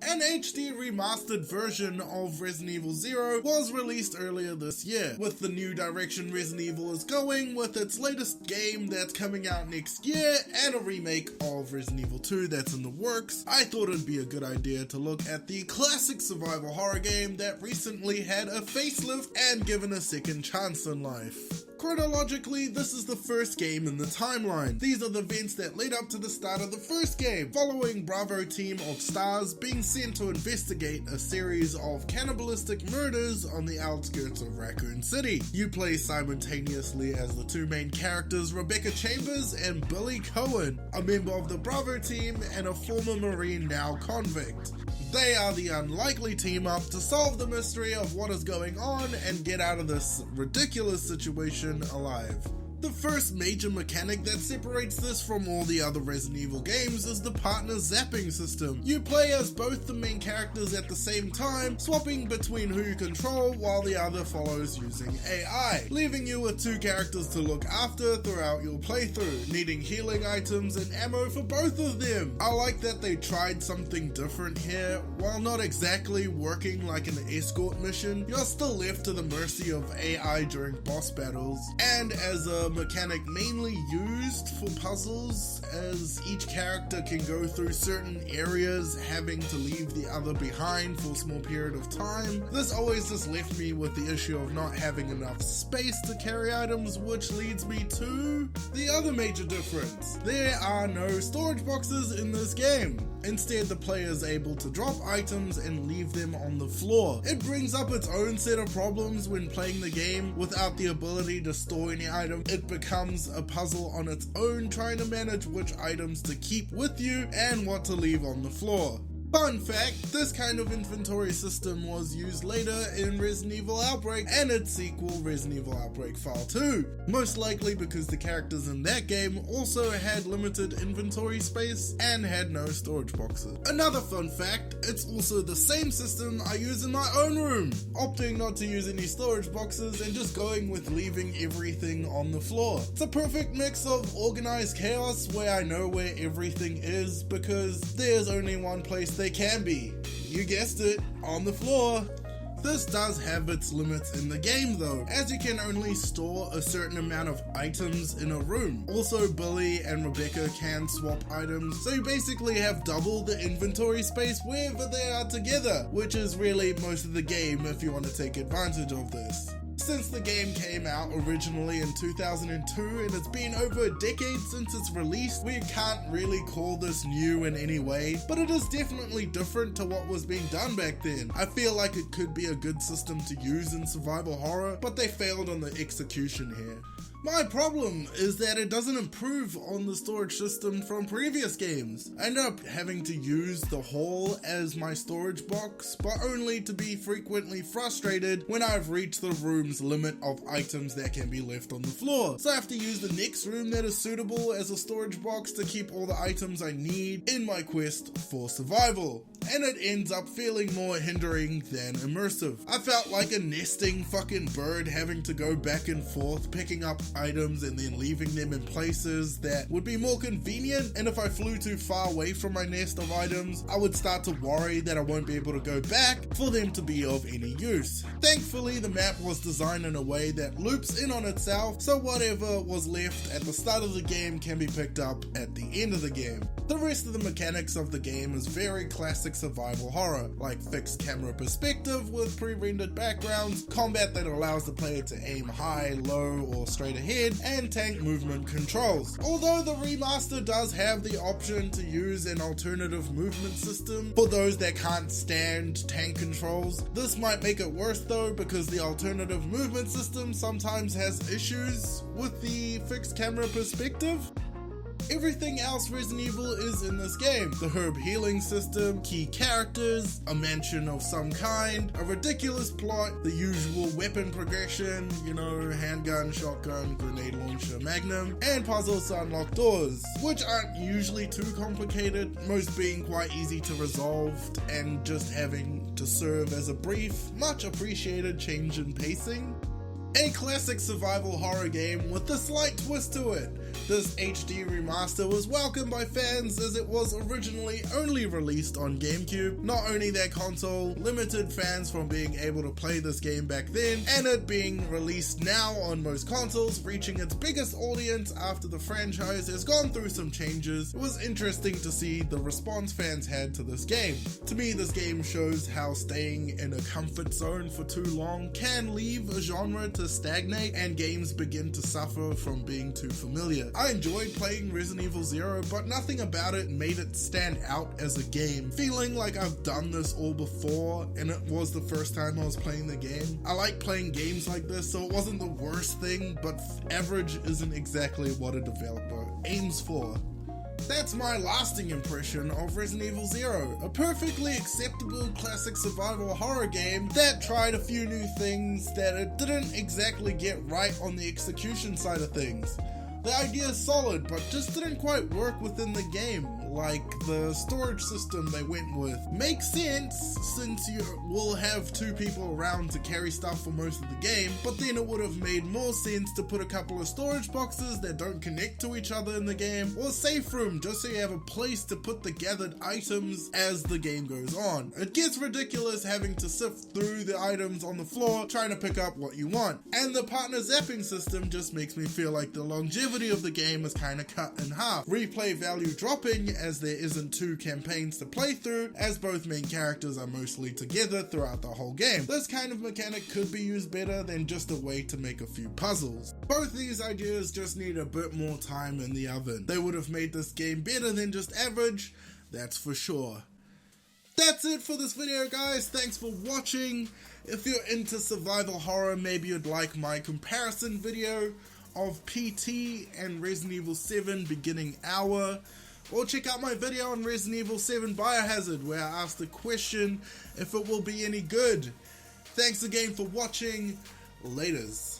An HD remastered version of Resident Evil 0 was released earlier this year, with the new direction Resident Evil is going with its latest game that's coming out next year and a remake of Resident Evil 2 that's in the works. I thought it'd be a good idea to look at the classic survival horror game that recently had a facelift and given a second chance in life. Chronologically, this is the first game in the timeline. These are the events that led up to the start of the first game, following Bravo team of stars being sent to investigate a series of cannibalistic murders on the outskirts of Raccoon City. You play simultaneously as the two main characters, Rebecca Chambers and Billy Cohen, a member of the Bravo team and a former Marine now convict. They are the unlikely team up to solve the mystery of what is going on and get out of this ridiculous situation alive. The first major mechanic that separates this from all the other Resident Evil games is the partner zapping system. You play as both the main characters at the same time, swapping between who you control while the other follows using AI, leaving you with two characters to look after throughout your playthrough, needing healing items and ammo for both of them. I like that they tried something different here. While not exactly working like an escort mission, you're still left to the mercy of AI during boss battles, and as a mechanic mainly used for puzzles, as each character can go through certain areas having to leave the other behind for a small period of time. This always just left me with the issue of not having enough space to carry items, which leads me to the other major difference. There are no storage boxes in this game. Instead, the player is able to drop items and leave them on the floor. It brings up its own set of problems when playing the game without the ability to store any item. It becomes a puzzle on its own, trying to manage which items to keep with you and what to leave on the floor. Fun fact, this kind of inventory system was used later in Resident Evil Outbreak and its sequel Resident Evil Outbreak File 2, most likely because the characters in that game also had limited inventory space and had no storage boxes. Another fun fact, it's also the same system I use in my own room, opting not to use any storage boxes and just going with leaving everything on the floor. It's a perfect mix of organized chaos where I know where everything is because there's only one place they can be. You guessed it, on the floor. This does have its limits in the game though, as you can only store a certain amount of items in a room. Also, Billy and Rebecca can swap items, so you basically have double the inventory space wherever they are together, which is really most of the game if you want to take advantage of this. Since the game came out originally in 2002 and it's been over a decade since its release, we can't really call this new in any way, but it is definitely different to what was being done back then. I feel like it could be a good system to use in survival horror, but they failed on the execution here. My problem is that it doesn't improve on the storage system from previous games. I end up having to use the hall as my storage box, but only to be frequently frustrated when I've reached the room's limit of items that can be left on the floor. So I have to use the next room that is suitable as a storage box to keep all the items I need in my quest for survival. And it ends up feeling more hindering than immersive. I felt like a nesting fucking bird having to go back and forth picking up items and then leaving them in places that would be more convenient, and if I flew too far away from my nest of items, I would start to worry that I won't be able to go back for them to be of any use. Thankfully, the map was designed in a way that loops in on itself, so whatever was left at the start of the game can be picked up at the end of the game. The rest of the mechanics of the game is very classic survival horror, like fixed camera perspective with pre-rendered backgrounds, combat that allows the player to aim high, low, or straight ahead, and tank movement controls. Although the remaster does have the option to use an alternative movement system for those that can't stand tank controls, this might make it worse though because the alternative movement system sometimes has issues with the fixed camera perspective. Everything else Resident Evil is in this game. The herb healing system, key characters, a mansion of some kind, a ridiculous plot, the usual weapon progression, handgun, shotgun, grenade launcher, magnum, and puzzles to unlock doors, which aren't usually too complicated, most being quite easy to resolve and just having to serve as a brief, much appreciated change in pacing. A classic survival horror game with a slight twist to it. This HD remaster was welcomed by fans as it was originally only released on GameCube. Not only that console limited fans from being able to play this game back then, and it being released now on most consoles, reaching its biggest audience after the franchise has gone through some changes. It was interesting to see the response fans had to this game. To me, this game shows how staying in a comfort zone for too long can leave a genre to stagnate and games begin to suffer from being too familiar. I enjoyed playing Resident Evil 0, but nothing about it made it stand out as a game. Feeling like I've done this all before and it was the first time I was playing the game. I like playing games like this, so it wasn't the worst thing, but average isn't exactly what a developer aims for. That's my lasting impression of Resident Evil 0, a perfectly acceptable classic survival horror game that tried a few new things that it didn't exactly get right on the execution side of things. The idea is solid, but just didn't quite work within the game, like the storage system they went with. Makes sense, since you will have two people around to carry stuff for most of the game, but then it would have made more sense to put a couple of storage boxes that don't connect to each other in the game, or a safe room just so you have a place to put the gathered items as the game goes on. It gets ridiculous having to sift through the items on the floor trying to pick up what you want, and the partner zapping system just makes me feel like the longevity of the game is kinda cut in half. Replay value dropping as there isn't two campaigns to play through, as both main characters are mostly together throughout the whole game. This kind of mechanic could be used better than just a way to make a few puzzles. Both these ideas just need a bit more time in the oven. They would have made this game better than just average, that's for sure. That's it for this video, guys. Thanks for watching. If you're into survival horror, maybe you'd like my comparison video of PT and Resident Evil 7 beginning hour, or check out my video on Resident Evil 7 Biohazard where I asked the question if it will be any good. Thanks again for watching. Laters.